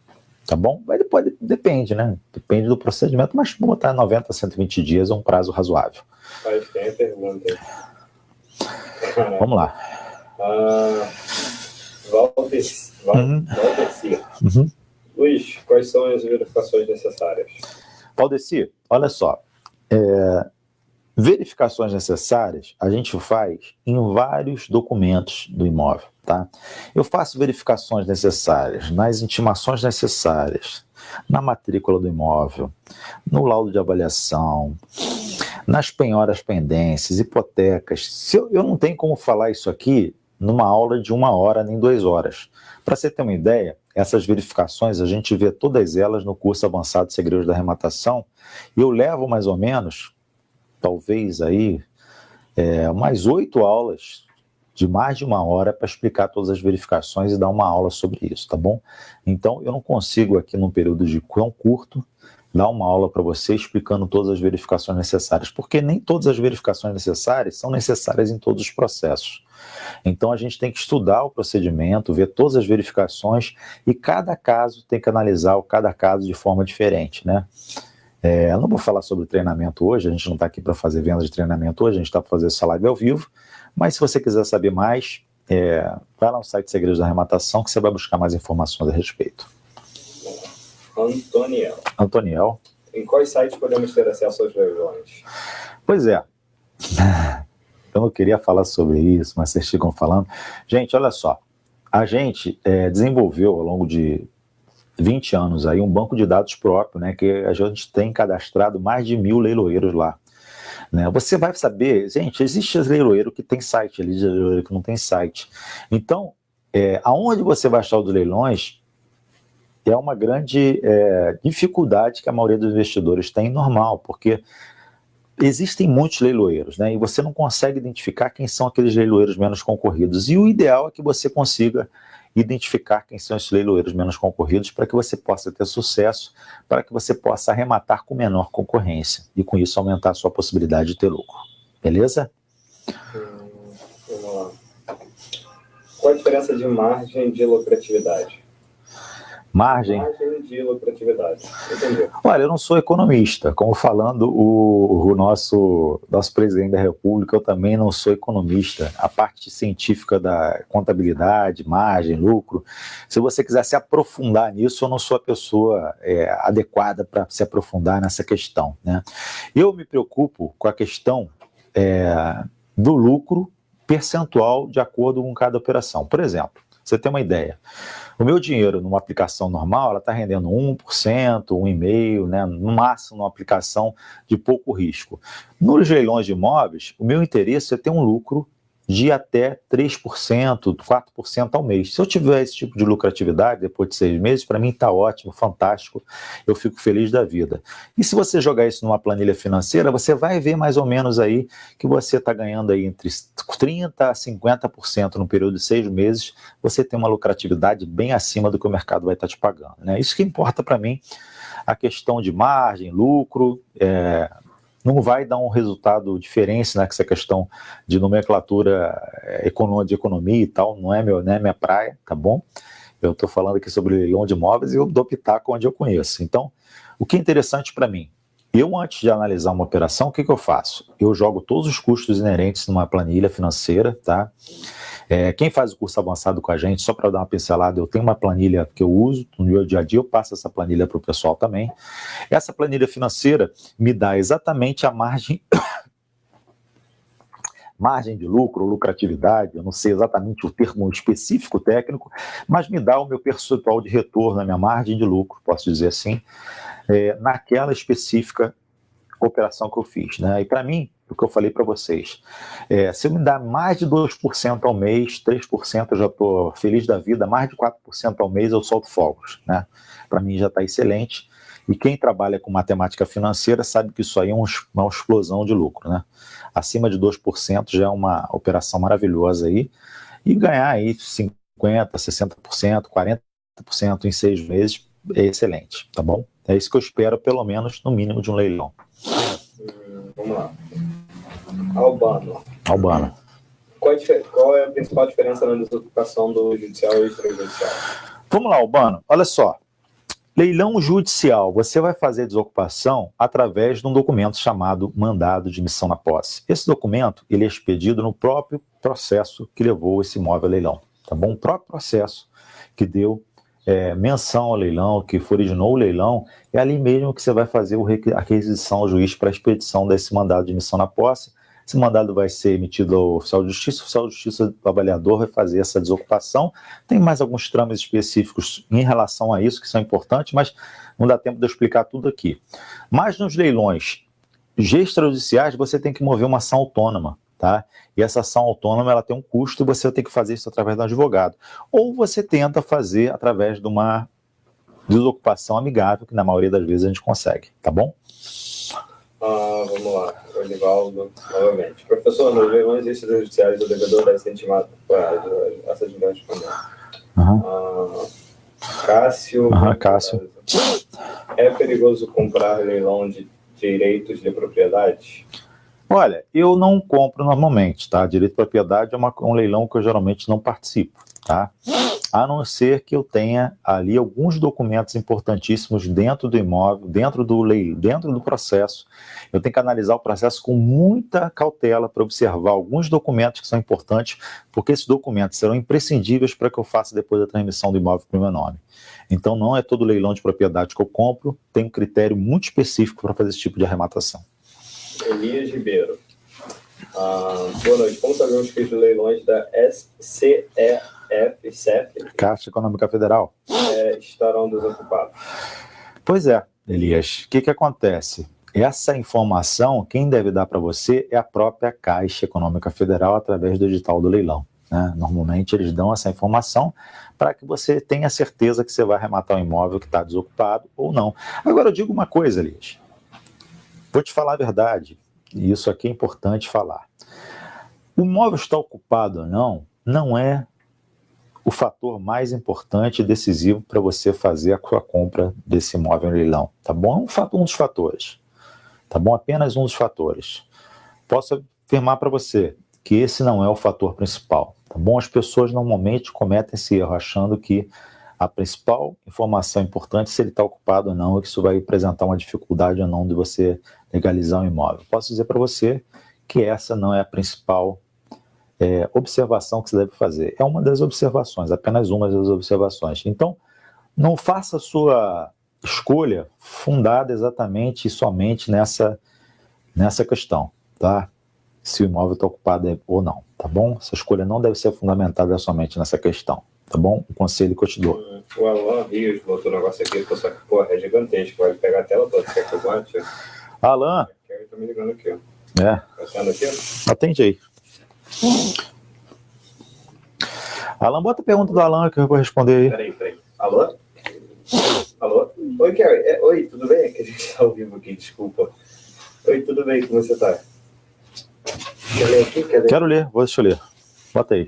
Tá bom? Mas depois depende, né? Depende do procedimento, mas vou botar 90 a 120 dias, é um prazo razoável.
Mas tem a pergunta.
Vamos lá.
Walter Cia. Luiz, quais são as verificações necessárias?
Valdeci, olha só. Verificações necessárias a gente faz em vários documentos do imóvel, tá? Eu faço verificações necessárias nas intimações necessárias, na matrícula do imóvel, no laudo de avaliação, nas penhoras pendências, hipotecas. Eu não tenho como falar isso aqui numa aula de 1 hora nem 2 horas. Para você ter uma ideia, essas verificações a gente vê todas elas no curso avançado de Segredos da Arrematação, e eu levo mais ou menos, talvez aí, mais 8 aulas de mais de 1 hora para explicar todas as verificações e dar uma aula sobre isso, tá bom? Então, eu não consigo aqui num período de tão curto dar uma aula para você explicando todas as verificações necessárias, porque nem todas as verificações necessárias são necessárias em todos os processos. Então, a gente tem que estudar o procedimento, ver todas as verificações, e cada caso tem que analisar cada caso de forma diferente, né? Eu não vou falar sobre o treinamento hoje, a gente não está aqui para fazer venda de treinamento hoje, a gente está para fazer essa live ao vivo, mas se você quiser saber mais, vai lá no site Segredos da Arrematação que você vai buscar mais informações a respeito. Antoniel.
Em quais sites podemos ter acesso aos leilões?
Pois é, eu não queria falar sobre isso, mas vocês ficam falando. Gente, olha só, a gente desenvolveu ao longo de 20 anos aí um banco de dados próprio, né, que a gente tem cadastrado mais de 1.000 leiloeiros lá, né? Você vai saber, gente, existe leiloeiro que tem site, ali leiloeiro que não tem site. Então, aonde você vai achar os leilões é uma grande dificuldade que a maioria dos investidores tem, normal, porque existem muitos leiloeiros, né, e você não consegue identificar quem são aqueles leiloeiros menos concorridos, e o ideal é que você consiga identificar quem são esses leiloeiros menos concorridos para que você possa ter sucesso, para que você possa arrematar com menor concorrência e com isso aumentar a sua possibilidade de ter lucro. Beleza?
Vamos lá. Qual a diferença de margem de lucratividade?
Margem
de lucratividade. Entendeu?
Olha, eu não sou economista, como falando o nosso presidente da República, eu também não sou economista. A parte científica da contabilidade, margem, lucro, se você quiser se aprofundar nisso, eu não sou a pessoa adequada para se aprofundar nessa questão, né? Eu me preocupo com a questão do lucro percentual de acordo com cada operação. Por exemplo, você tem uma ideia, o meu dinheiro numa aplicação normal, ela está rendendo 1%, 1,5%, né, no máximo numa aplicação de pouco risco. Nos leilões de imóveis, o meu interesse é ter um lucro de até 3%, 4% ao mês. Se eu tiver esse tipo de lucratividade depois de 6 meses, para mim está ótimo, fantástico, eu fico feliz da vida. E se você jogar isso numa planilha financeira, você vai ver mais ou menos aí que você está ganhando aí entre 30% a 50% no período de 6 meses, você tem uma lucratividade bem acima do que o mercado vai estar te pagando, né? Isso que importa para mim, a questão de margem, lucro, não vai dar um resultado diferente nessa questão de nomenclatura de economia e tal, não é minha praia, tá bom? Eu estou falando aqui sobre leilão de imóveis e eu dou pitaco onde eu conheço. Então, o que é interessante para mim? Eu, antes de analisar uma operação, o que eu faço? Eu jogo todos os custos inerentes numa planilha financeira, tá? Quem faz o curso avançado com a gente, só para dar uma pincelada, eu tenho uma planilha que eu uso no meu dia a dia, eu passo essa planilha para o pessoal também. Essa planilha financeira me dá exatamente a margem de lucro, lucratividade, eu não sei exatamente o termo específico técnico, mas me dá o meu percentual de retorno, a minha margem de lucro, posso dizer assim, naquela específica operação que eu fiz, né? E para mim, o que eu falei para vocês, se eu me dar mais de 2% ao mês, 3% eu já estou feliz da vida, mais de 4% ao mês eu solto fogos, né? Para mim já está excelente, e quem trabalha com matemática financeira sabe que isso aí é uma explosão de lucro, né? Acima de 2% já é uma operação maravilhosa aí, e ganhar aí 50%, 60%, 40% em 6 meses é excelente, tá bom? É isso que eu espero, pelo menos, no mínimo, de um leilão.
Vamos lá. Albano. Qual é a principal diferença na desocupação do judicial e extrajudicial?
Vamos lá, Albano. Olha só. Leilão judicial, você vai fazer a desocupação através de um documento chamado mandado de missão na posse. Esse documento, ele é expedido no próprio processo que levou esse imóvel a leilão, tá bom? O próprio processo que deu menção ao leilão, que originou o leilão, é ali mesmo que você vai fazer a requisição ao juiz para a expedição desse mandado de missão na posse. Esse mandado vai ser emitido ao oficial de justiça, o oficial de justiça, o avaliador, vai fazer essa desocupação. Tem mais alguns trâmites específicos em relação a isso que são importantes, mas não dá tempo de eu explicar tudo aqui. Mas nos leilões extrajudiciais, você tem que mover uma ação autônoma, tá? E essa ação autônoma, ela tem um custo e você vai ter que fazer isso através de um advogado. Ou você tenta fazer através de uma desocupação amigável, que na maioria das vezes a gente consegue, tá bom?
Vamos lá, Olivaldo, novamente. Professor, nos leilões extrajudiciais, o devedor deve ser intimado. Essa de nós Cássio.
Cássio.
É perigoso comprar leilão de direitos de propriedade?
Olha, eu não compro normalmente, tá? Direito de propriedade é um leilão que eu geralmente não participo, tá? A não ser que eu tenha ali alguns documentos importantíssimos dentro do imóvel, dentro do processo. Eu tenho que analisar o processo com muita cautela para observar alguns documentos que são importantes, porque esses documentos serão imprescindíveis para que eu faça depois a transmissão do imóvel para o meu nome. Então não é todo leilão de propriedade que eu compro, tem um critério muito específico para fazer esse tipo de arrematação.
Elias Ribeiro. Boa noite. Como sabemos que os leilões da CEF,
Caixa Econômica Federal,
estarão desocupados?
Pois é, Elias. O que acontece? Essa informação, quem deve dar para você é a própria Caixa Econômica Federal através do edital do leilão, né? Normalmente eles dão essa informação para que você tenha certeza que você vai arrematar um imóvel que está desocupado ou não. Agora eu digo uma coisa, Elias. Vou te falar a verdade, e isso aqui é importante falar. O imóvel está ocupado ou não, não é o fator mais importante e decisivo para você fazer a sua compra desse imóvel em leilão, tá bom? É um dos fatores, tá bom? Apenas um dos fatores. Posso afirmar para você que esse não é o fator principal, tá bom? As pessoas normalmente cometem esse erro achando que a principal informação importante é se ele está ocupado ou não, e que isso vai apresentar uma dificuldade ou não de você legalizar um imóvel. Posso dizer para você que essa não é a principal observação que você deve fazer. É uma das observações, apenas uma das observações. Então, não faça a sua escolha fundada exatamente e somente nessa questão, tá? Se o imóvel está ocupado ou não, tá bom? Essa escolha não deve ser fundamentada somente nessa questão. Tá bom? O conselho que eu te dou.
O Alan Rios botou um negócio aqui, só que, porra, é gigantesco. Vai pegar a tela toda, quer que eu bote?
Alan.
Ele tá me ligando aqui, ó.
Tá
atendo aqui?
Atende aí. Alan, bota a pergunta do Alan que eu vou responder aí.
Peraí. Alô? Oi, Kerry. Oi, tudo bem? É que a gente tá ao vivo aqui, desculpa. Oi, tudo bem? Como você tá? Quer ler aqui?
Quero ler, deixa eu ler. Bota aí.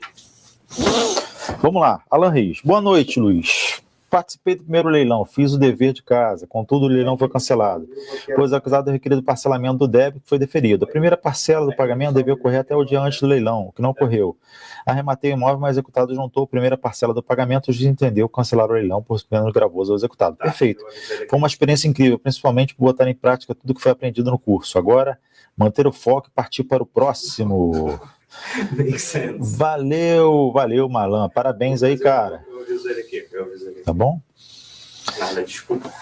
Vamos lá, Alan Rios. Boa noite, Luiz. Participei do primeiro leilão, fiz o dever de casa, contudo o leilão foi cancelado, pois o acusado requerido o parcelamento do débito que foi deferido. A primeira parcela do pagamento devia ocorrer até o dia antes do leilão, o que não ocorreu. Arrematei o imóvel, mas o executado juntou a primeira parcela do pagamento e entendeu cancelar o leilão por menos gravoso ao executado. Perfeito. Foi uma experiência incrível, principalmente por botar em prática tudo que foi aprendido no curso. Agora, manter o foco e partir para o próximo.
Makes sense.
Valeu, Malan. Parabéns aí, cara.
Eu aviso ele aqui.
Tá bom?
Nada, desculpa.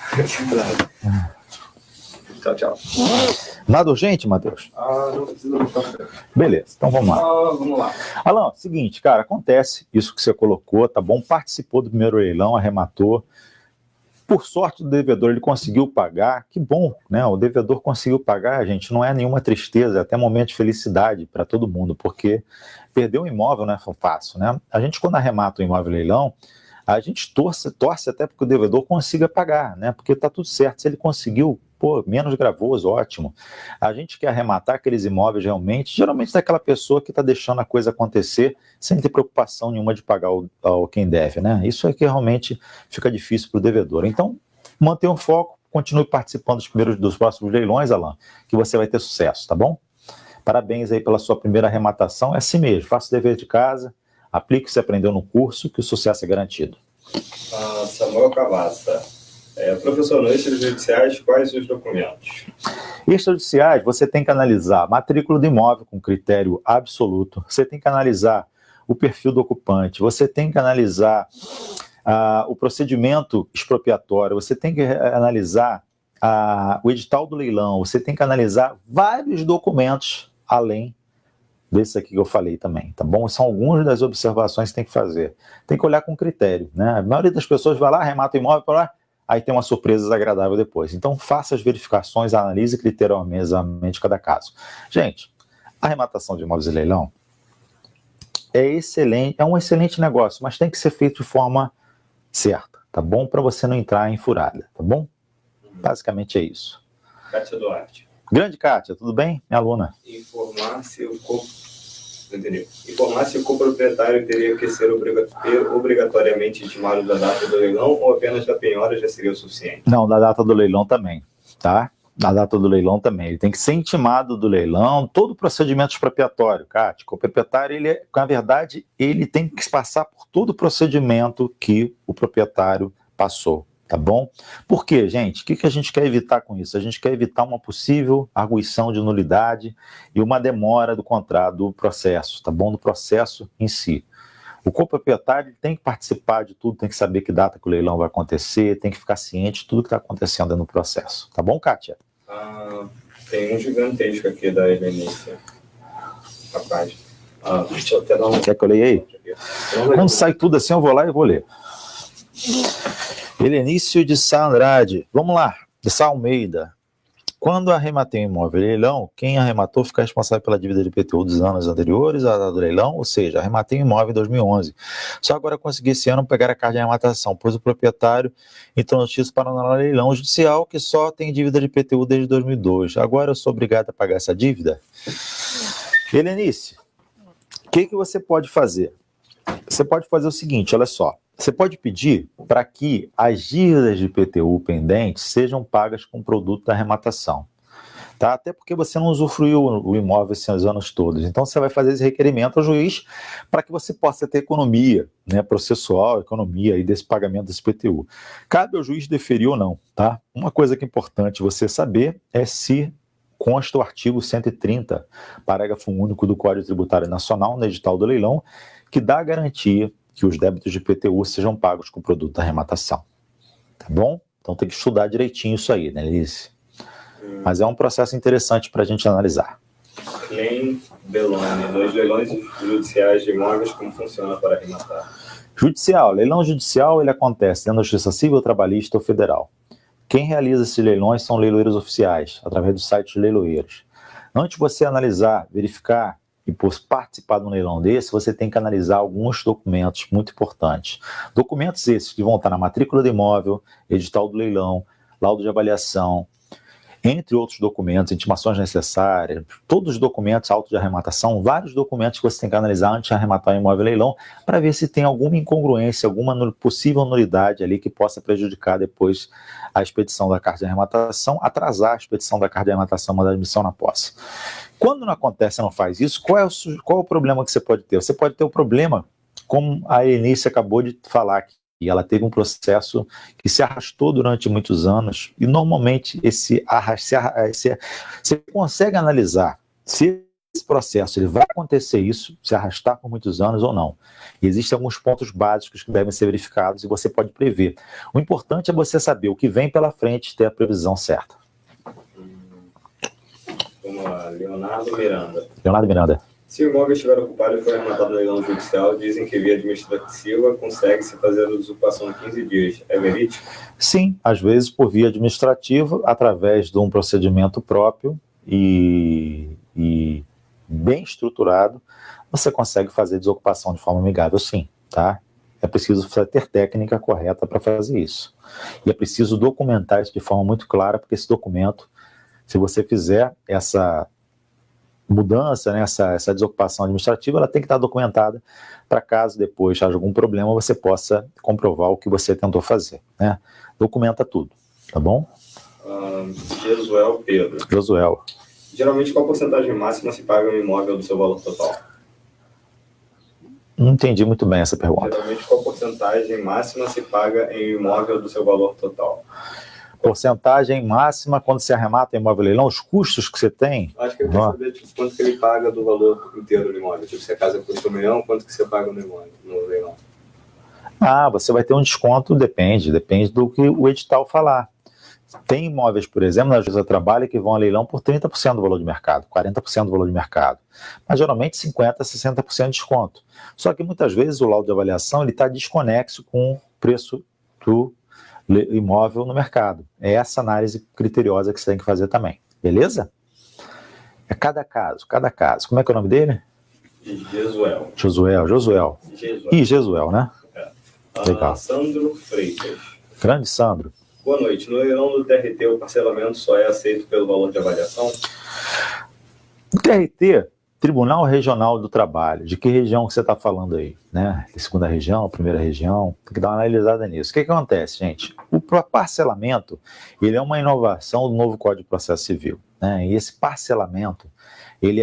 Tchau.
Nada urgente, Matheus?
Não precisa do café.
Beleza, então vamos lá.
Vamos lá.
Alan, seguinte, cara, acontece isso que você colocou, tá bom? Participou do primeiro leilão, arrematou. Por sorte do devedor, ele conseguiu pagar. Que bom, né? O devedor conseguiu pagar, gente. Não é nenhuma tristeza, é até momento de felicidade para todo mundo, porque perder um imóvel não é fácil, né? A gente, quando arremata um imóvel leilão, a gente torce até porque o devedor consiga pagar, né? Porque tá tudo certo. Se ele conseguiu, pô, menos gravoso, ótimo. A gente quer arrematar aqueles imóveis realmente, geralmente daquela pessoa que está deixando a coisa acontecer sem ter preocupação nenhuma de pagar ao quem deve, né? Isso é que realmente fica difícil para o devedor. Então, mantenha o foco, continue participando dos próximos leilões, Alan, que você vai ter sucesso, tá bom? Parabéns aí pela sua primeira arrematação. É assim mesmo, faça o dever de casa, aplique o que você aprendeu no curso, que o sucesso é garantido.
Samuel Cavassa. Professor, nos extrajudiciais, quais os documentos?
Extrajudiciais, você tem que analisar a matrícula do imóvel com critério absoluto, você tem que analisar o perfil do ocupante, você tem que analisar o procedimento expropriatório, você tem que analisar o edital do leilão, você tem que analisar vários documentos além desse aqui que eu falei também, tá bom? São algumas das observações que tem que fazer. Tem que olhar com critério, né? A maioria das pessoas vai lá, arremata o imóvel para lá, aí tem uma surpresa desagradável depois. Então, faça as verificações, analise criteriosamente cada caso. Gente, a arrematação de imóveis e leilão é excelente, é um excelente negócio, mas tem que ser feito de forma certa, tá bom? Para você não entrar em furada, tá bom? Basicamente é isso.
Kátia Duarte.
Grande Kátia, tudo bem? Minha aluna.
Informar se o coproprietário teria que ser obrigatoriamente intimado da data do leilão ou apenas da penhora já seria o suficiente?
Não, da data do leilão também, tá? Da data do leilão também. Ele tem que ser intimado do leilão, todo o procedimento expropriatório, Kátia. O proprietário, na verdade, ele tem que passar por todo o procedimento que o proprietário passou. Tá bom? Por quê, gente? O que a gente quer evitar com isso? A gente quer evitar uma possível arguição de nulidade e uma demora do contrato, do processo, tá bom? Do processo em si. O coproprietário tem que participar de tudo, tem que saber que data que o leilão vai acontecer, tem que ficar ciente de tudo que está acontecendo no processo. Tá bom, Kátia?
Tem um gigantesco aqui da Helenice. Rapaz. Deixa eu até dar uma...
Quer que eu leia aí? Quando sai tudo assim, eu vou lá e vou ler. Helenício de Sá Andrade, vamos lá, de Sá Almeida. Quando arrematei um imóvel leilão, quem arrematou fica responsável pela dívida de IPTU dos anos anteriores à data do leilão, ou seja, arrematei um imóvel em 2011. Só agora consegui esse ano pegar a carta de arrematação, pois o proprietário entrou notícia para um leilão judicial que só tem dívida de IPTU desde 2002. Agora eu sou obrigado a pagar essa dívida? Helenice, o que você pode fazer? Você pode fazer o seguinte, olha só. Você pode pedir para que as dívidas de IPTU pendentes sejam pagas com o produto da arrematação, tá? Até porque você não usufruiu o imóvel esses anos todos. Então, você vai fazer esse requerimento ao juiz para que você possa ter economia, né, processual, economia aí desse pagamento desse IPTU. Cabe ao juiz deferir ou não, tá? Uma coisa que é importante você saber é se consta o artigo 130, parágrafo único do Código Tributário Nacional, no edital do leilão, que dá a garantia que os débitos de IPTU sejam pagos com o produto da arrematação. Tá bom? Então tem que estudar direitinho isso aí, né, Liz? Mas é um processo interessante para a gente analisar.
Clem Beloni, nos leilões judiciais de imóveis, como funciona para arrematar?
Judicial. Leilão judicial, ele acontece dentro da Justiça Civil, Trabalhista ou Federal. Quem realiza esses leilões são leiloeiros oficiais, através do site de leiloeiros. Antes de você analisar, verificar e por participar de um leilão desse, você tem que analisar alguns documentos muito importantes. Documentos esses que vão estar na matrícula do imóvel, edital do leilão, laudo de avaliação, entre outros documentos, intimações necessárias, todos os documentos auto de arrematação, vários documentos que você tem que analisar antes de arrematar o imóvel em leilão, para ver se tem alguma incongruência, alguma possível nulidade ali que possa prejudicar depois a expedição da carta de arrematação, atrasar a expedição da carta de arrematação, mandada de admissão na posse. Quando não acontece, não faz isso, qual é o problema que você pode ter? Você pode ter o problema, como a Eunice acabou de falar aqui, e ela teve um processo que se arrastou durante muitos anos, e normalmente você consegue analisar se esse processo ele vai acontecer isso, se arrastar por muitos anos ou não. E existem alguns pontos básicos que devem ser verificados e você pode prever. O importante é você saber o que vem pela frente e ter a previsão certa.
Vamos lá, Leonardo Miranda.
Leonardo Miranda.
Se o imóvel estiver ocupado e for arrematado no leilão judicial, dizem que via administrativa consegue-se fazer a usurpação em 15 dias. É verídico?
Sim, às vezes por via administrativa, através de um procedimento próprio e bem estruturado, você consegue fazer desocupação de forma amigável, sim, tá? É preciso ter técnica correta para fazer isso. E é preciso documentar isso de forma muito clara, porque esse documento, se você fizer essa mudança, né, essa desocupação administrativa, ela tem que estar documentada para caso depois haja algum problema, você possa comprovar o que você tentou fazer, né? Documenta tudo, tá bom?
Jesuel Pedro.
Josuel.
Geralmente, qual porcentagem máxima se paga um imóvel do seu valor total?
Não entendi muito bem essa pergunta.
Geralmente, qual porcentagem máxima se paga em um imóvel do seu valor total?
Porcentagem máxima quando se arremata em imóvel leilão, os custos que você tem?
Acho que ele quer saber tipo, quanto que ele paga do valor inteiro do imóvel. Tipo, se a casa custa $1 milhão, quanto que você paga no imóvel, no leilão?
Você vai ter um desconto, depende do que o edital falar. Tem imóveis, por exemplo, na Justiça do Trabalho que vão a leilão por 30% do valor de mercado, 40% do valor de mercado. Mas geralmente 50%, 60% de desconto. Só que muitas vezes o laudo de avaliação está desconexo com o preço do imóvel no mercado. É essa análise criteriosa que você tem que fazer também. Beleza? É cada caso. Como é que é o nome dele?
Jesuel.
Josuel. Ih, Jesuel, né? Legal.
Sandro Freitas.
Grande Sandro.
Boa noite. No leilão do TRT, o parcelamento só é aceito pelo valor de avaliação?
O TRT, Tribunal Regional do Trabalho, de que região que você está falando aí? Né? De segunda região, primeira região? Tem que dar uma analisada nisso. O que acontece, gente? O parcelamento, ele é uma inovação do novo Código de Processo Civil, né? E esse parcelamento, ele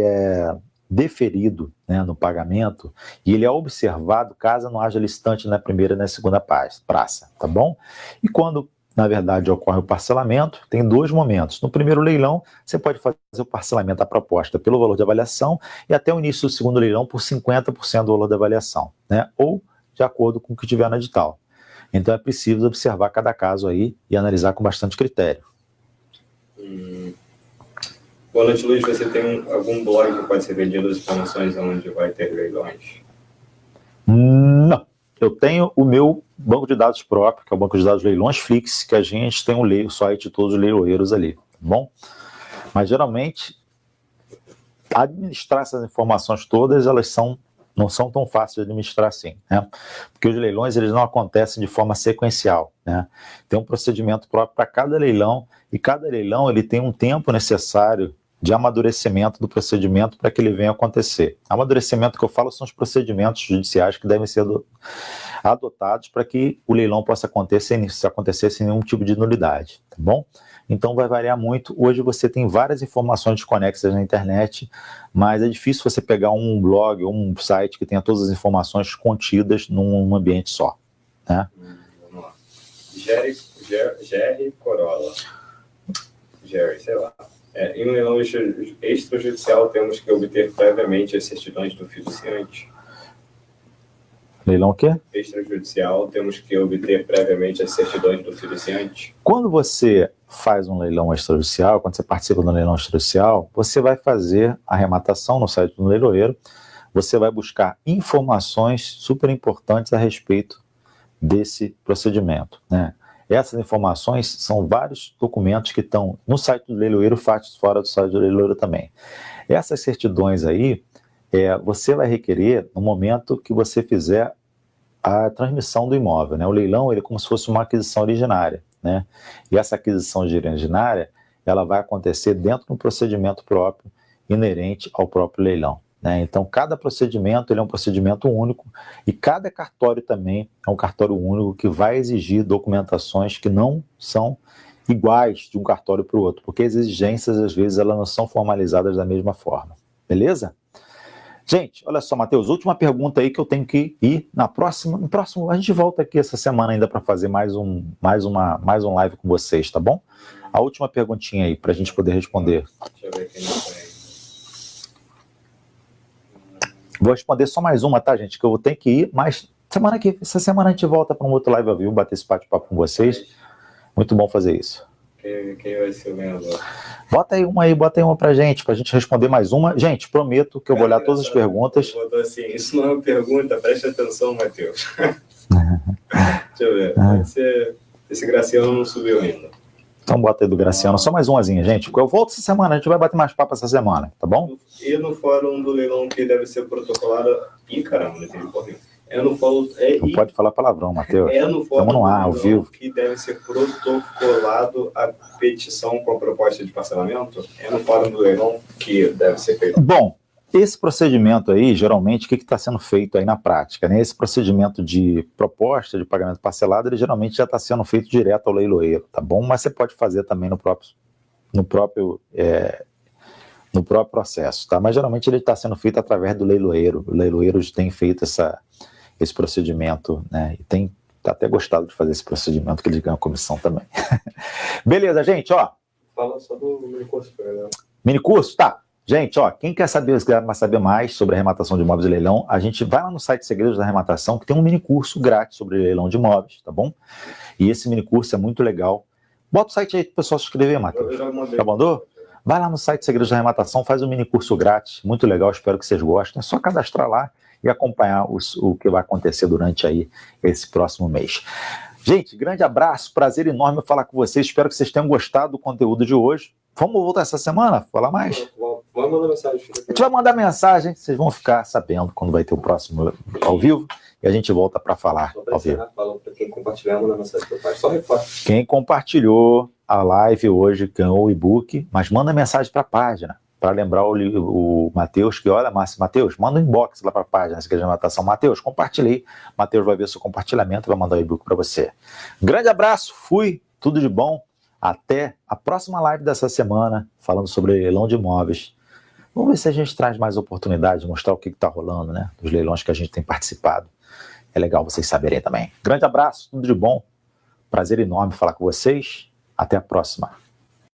é deferido, né, no pagamento, e ele é observado caso não haja licitante na primeira e na segunda praça, tá bom? E quando, na verdade, ocorre o parcelamento, tem dois momentos. No primeiro leilão, você pode fazer o parcelamento da proposta pelo valor de avaliação e até o início do segundo leilão por 50% do valor da avaliação, né? Ou de acordo com o que tiver no edital. Então é preciso observar cada caso aí e analisar com bastante critério.
Boa noite, Luiz. Você tem algum blog que pode ser vendido as informações onde vai ter leilões?
Não. Eu tenho o meu banco de dados próprio, que é o banco de dados Leilões Flix, que a gente tem o site de todos os leiloeiros ali, tá bom? Mas geralmente, administrar essas informações todas, elas não são tão fáceis de administrar assim, né? Porque os leilões, eles não acontecem de forma sequencial, né? Tem um procedimento próprio para cada leilão, e cada leilão ele tem um tempo necessário de amadurecimento do procedimento para que ele venha acontecer. Amadurecimento que eu falo são os procedimentos judiciais que devem ser adotados para que o leilão possa acontecer sem nenhum tipo de nulidade, tá bom? Então vai variar muito. Hoje você tem várias informações desconexas na internet, mas é difícil você pegar um blog ou um site que tenha todas as informações contidas num ambiente só, né?
Vamos lá. Jerry Corolla. Jerry, sei lá. Em um leilão extrajudicial, temos que obter previamente as certidões do fiduciante.
Leilão o quê?
Extrajudicial, temos que obter previamente as certidões do fiduciante.
Quando você faz um leilão extrajudicial, quando você participa do leilão extrajudicial, você vai fazer a arrematação no site do leiloeiro, você vai buscar informações super importantes a respeito desse procedimento, né? Essas informações são vários documentos que estão no site do leiloeiro, fora do site do leiloeiro também. Essas certidões aí, você vai requerer no momento que você fizer a transmissão do imóvel, né? O leilão ele é como se fosse uma aquisição originária, né? E essa aquisição de direito originária, ela vai acontecer dentro de um procedimento próprio, inerente ao próprio leilão, né? Então, cada procedimento ele é um procedimento único e cada cartório também é um cartório único que vai exigir documentações que não são iguais de um cartório para o outro, porque as exigências, às vezes, elas não são formalizadas da mesma forma. Beleza? Gente, olha só, Matheus, última pergunta aí que eu tenho que ir no próximo, a gente volta aqui essa semana ainda para fazer mais um live com vocês, tá bom? A última perguntinha aí, para a gente poder responder.
Deixa eu ver quem não tem.
Vou responder só mais uma, tá, gente? Que eu vou ter que ir, mas essa semana a gente volta para um outro live ao vivo, bater esse bate-papo com vocês. Muito bom fazer isso.
Quem vai ser o ganhador?
Bota aí uma pra gente responder mais uma. Gente, prometo que eu vou olhar todas as perguntas.
Botou assim, isso não é uma pergunta, preste atenção, Matheus. Deixa eu ver. Esse Graciano não subiu ainda.
Então bota aí do Graciano, só mais umazinha, gente. Eu volto essa semana, a gente vai bater mais papo essa semana, tá bom?
E no fórum do leilão que deve ser protocolado... Ih, caramba, não entendi porquê.
Não pode falar palavrão, Matheus.
No fórum
no ar, ao vivo.
Que deve ser protocolado a petição com a proposta de parcelamento? É no fórum do leilão que deve ser feito?
Bom, esse procedimento aí, geralmente, o que está sendo feito aí na prática, né? Esse procedimento de proposta de pagamento parcelado, ele geralmente já está sendo feito direto ao leiloeiro, tá bom? Mas você pode fazer também no próprio processo, tá? Mas geralmente ele está sendo feito através do leiloeiro. O leiloeiro tem feito esse procedimento, né? E tem até gostado de fazer esse procedimento, que ele ganha comissão também. Beleza, gente, ó.
Fala só do minicurso, né?
Minicurso? Tá. Gente, ó, quem quer saber mais sobre arrematação de imóveis e leilão, a gente vai lá no site Segredos da Arrematação, que tem um minicurso grátis sobre leilão de imóveis, tá bom? E esse minicurso é muito legal. Bota o site aí pro pessoal se inscrever, Matheus. Já mandou? Vai lá no site Segredos da Arrematação, faz um minicurso grátis, muito legal, espero que vocês gostem. É só cadastrar lá e acompanhar o que vai acontecer durante aí esse próximo mês. Gente, grande abraço, prazer enorme falar com vocês, espero que vocês tenham gostado do conteúdo de hoje. Vamos voltar essa semana? Falar mais?
Vai mandar mensagem.
A gente vai mandar mensagem, vocês vão ficar sabendo quando vai ter o próximo ao vivo e a gente volta para falar ao vivo.
Falou para quem compartilhar, manda mensagem para o pai. Só reforça.
Quem compartilhou a live hoje ganhou o e-book, mas manda mensagem para a página, para lembrar o Matheus que, olha, Matheus, manda um inbox lá para a página, Segredos da Arrematação. Matheus, compartilhei. Matheus vai ver seu compartilhamento e vai mandar o e-book para você. Grande abraço, fui, tudo de bom. Até a próxima live dessa semana, falando sobre leilão de imóveis. Vamos ver se a gente traz mais oportunidades, mostrar o que está rolando, né? Dos leilões que a gente tem participado. É legal vocês saberem também. Grande abraço, tudo de bom. Prazer enorme falar com vocês. Até a próxima.